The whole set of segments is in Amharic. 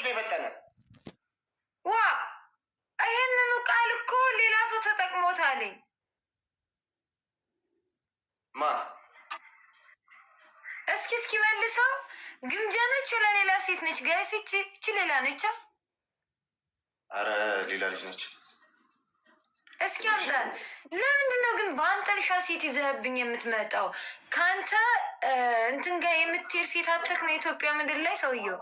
ሊያስወርዱሽ ነው የፈጠነ ዋ ይሄንኑ ቃል እኮ ሌላ ሰው ተጠቅሞታለኝ። ማ እስኪ መልሰው። ግምጃ ነች ለሌላ ሴት ነች ጋይስ? እቺ ሌላ ነች። አረ ሌላ ልጅ ነች። እስኪ አምጣል። ለምንድነው ግን በአንጠልሻ ሴት ይዘህብኝ የምትመጣው? ከአንተ እንትን ጋር የምትሄድ ሴት አተክ ነው ኢትዮጵያ ምድር ላይ ሰውየው።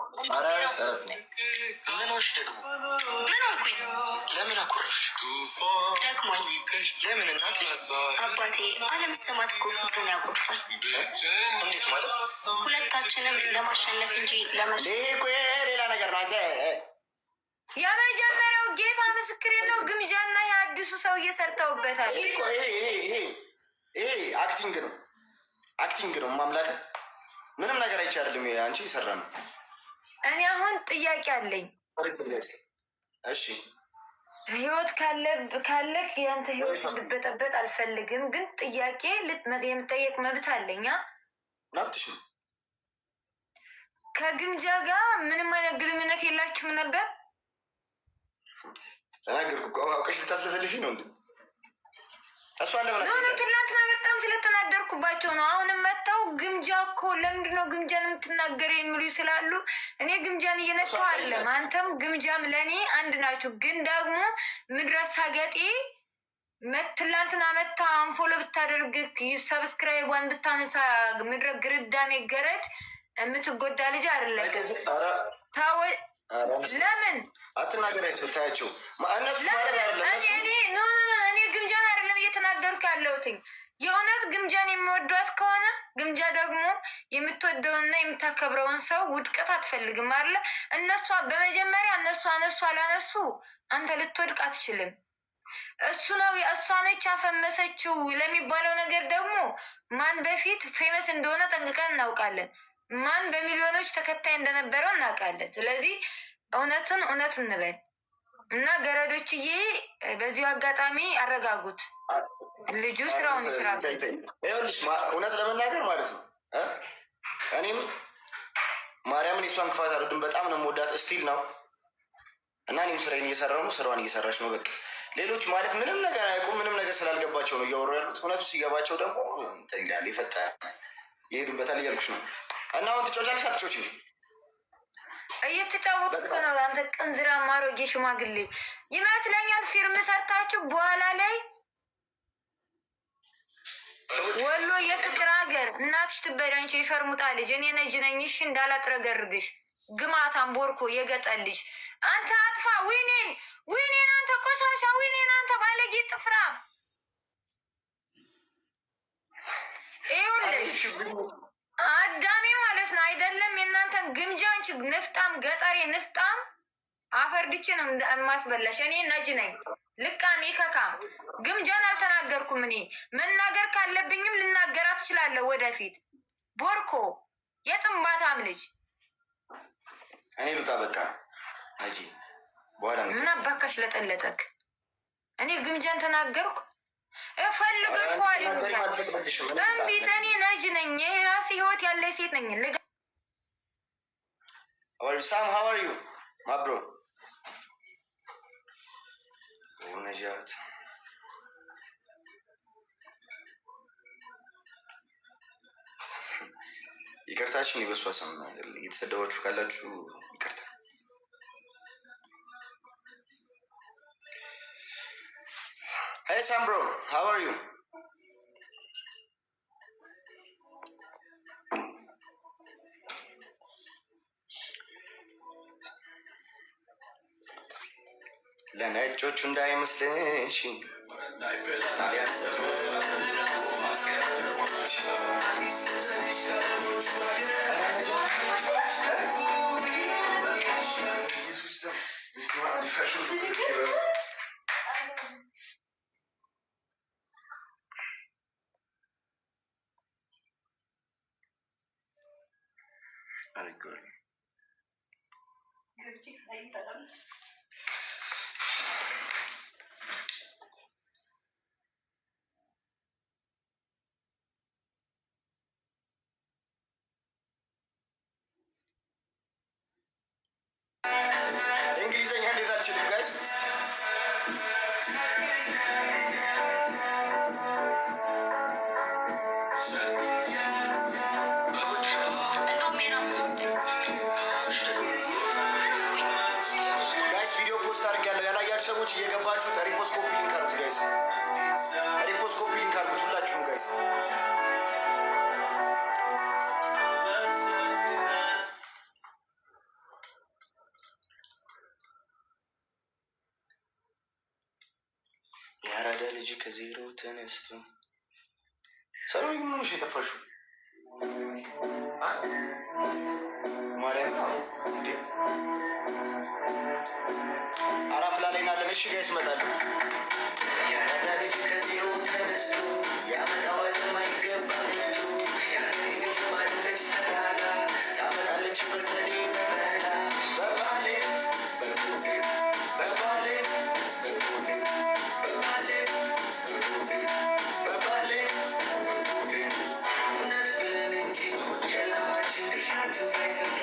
ምን ሆንሽ ደግሞ? ምን ሆንኩኝ? ለምን አኮረፍሽ? ደክሞኝ። ለምን እናት? አባቴ አለመሰማት እኮ ፍቅርን ያጎድፋል። እንዴት ማለት? ሁለታችንም ለማሸነፍ እንጂ ሌላ ነገር ናት። የመጀመሪያው ጌታ ምስክሬ ነው። ግምጃና የአዲሱ ሰው እየሰርተውበታል። ይሄ አክቲንግ ነው ማምላክ ምንም ነገር አይቻልም። አንቺ ይሰራ ነው። እኔ አሁን ጥያቄ አለኝ። እሺ ህይወት ካለክ ያንተ ህይወት ልትበጠበጥ አልፈልግም፣ ግን ጥያቄ የምጠየቅ መብት አለኝ። መብትሽ ነው። ከግምጃ ጋር ምንም አይነት ግንኙነት የላችሁም ነበር? ተናገርኩ። አውቀሽ ልታስለፈልሽ ነው እንዴ? እሷ ትናንትና በጣም ስለተናደርኩባቸው ነው። አሁንም መጣው ግምጃ እኮ ለምንድነው ግምጃን የምትናገር የሚሉ ስላሉ እኔ ግምጃን እየነካሁ አይደለም። አንተም ግምጃም ለእኔ አንድ ናችሁ። ግን ደግሞ ምድረሳ ገጤ ትላንትና መታ አንፎሎ ብታደርግ ሰብስክራይቧን ብታነሳ ምድረ ግርዳሜ ገረድ የምትጎዳ ልጅ አይደለም። ለምን አትናገራቸው? ታያቸው እነሱ ማለት አይደለም። እኔ ግምጃን አይደለም እየተናገርኩ ያለሁትኝ። የእውነት ግምጃን የሚወዷት ከሆነ ግምጃ ደግሞ የምትወደውንና የምታከብረውን ሰው ውድቀት አትፈልግም አለ። በመጀመሪያ እነሱ አነሱ አላነሱ አንተ ልትወድቅ አትችልም። እሱ ነው እሷ ነች ያፈመሰችው ለሚባለው ነገር ደግሞ ማን በፊት ፌመስ እንደሆነ ጠንቅቀን እናውቃለን። ማን በሚሊዮኖች ተከታይ እንደነበረው እናውቃለን። ስለዚህ እውነትን እውነት እንበል እና ገረዶችዬ በዚሁ አጋጣሚ አረጋጉት። ልጁ ስራውን ይስራት። ይኸውልሽ እውነት ለመናገር ማለት ነው እኔም ማርያምን የሷን ክፋት አልወድም። በጣም ነው የምወዳት ስቲል ነው እና እኔም ስራዬን እየሰራሁ ነው፣ ስራዋን እየሰራች ነው። በቃ ሌሎች ማለት ምንም ነገር አያውቁም። ምንም ነገር ስላልገባቸው ነው እያወሩ ያሉት። እውነቱ ሲገባቸው ደግሞ ተይላል ይፈታ ይሄዱበታል እያልኩሽ ነው። እና አሁን ትጫወቻለሽ አትጫወቺም? እየተጫወትኩ ነው። አንተ ቅንዝራ አሮጌ ሽማግሌ ይመስለኛል። ፊርም ሰርታችሁ በኋላ ላይ ወሎ የፍቅር ሀገር እናትሽ ትበዳንቺ የሸርሙጣ ልጅ እኔ ነጅ ነኝ። እሺ እንዳላጥረገርግሽ ግማታም ቦርኮ የገጠል ልጅ አንተ አጥፋ። ዊኔን አንተ ቆሻሻ፣ ዊኔን አንተ ባለጌ ጥፍራ። ይኸውልሽ አዳሜ ማለት ነው አይደለም የእናንተን ግምጃ። አንቺ ንፍጣም ገጠሬ ንፍጣም አፈርድቼ ነው የማስበላሽ። እኔ ነጅ ነኝ ልቃም ይከካም። ግምጃን አልተናገርኩም። እኔ መናገር ካለብኝም ልናገራት እችላለሁ ወደፊት። ቦርኮ የጥንባታም ልጅ እኔ ልውጣ በቃ ነጂ። በኋላ ምን አባካሽ ለጠለጠክ? እኔ ግምጃን ተናገርኩ? እፈልገሽዋል ይሉኛል። እምቢት እኔ ነጅ ነኝ። የራሴ ህይወት ያለ ሴት ነኝ። ሳም how are you my bro? ነጃት ይቅርታችን በሷ ስም እየተሰደባችሁ ካላችሁ ይቅርታ። Hey Sam bro, how are you? ለነጮቹ እንዳይመስልሽ ጋይስ። ጋይስ ቪዲዮ ፖስት አድርጌያለሁ። ያላያችሁ ሰዎች እየገባችሁ ሪፖስት ኮፒ ሊንክ አድርጉት ጋይስ። ሪፖስት ኮፒ ሊንክ አድርጉት ሁላችሁም ጋይስ። የአራዳ ልጅ ከዜሮ ተነስቶ ሰሎሜ ምን ሆነሽ የጠፋሽው? ማርያም ነው እንዴ? አራፍላ ላይ ናለን። እሺ ጋይስ እመጣለሁ። የአራዳ ልጅ ከዜሮ ተነስቶ ያመጣዋል የማይገባ ልጅቱ ያለች ማለች ተራራ ታመጣለች በዘዴ በመላ በባሌ በቡዴ በባሌ በቡዴ በባሌ በቡዴ በባሌ በቡዴ እውነት ብለን እንጂ የላማችን ድርሻችን ሳይሰጡ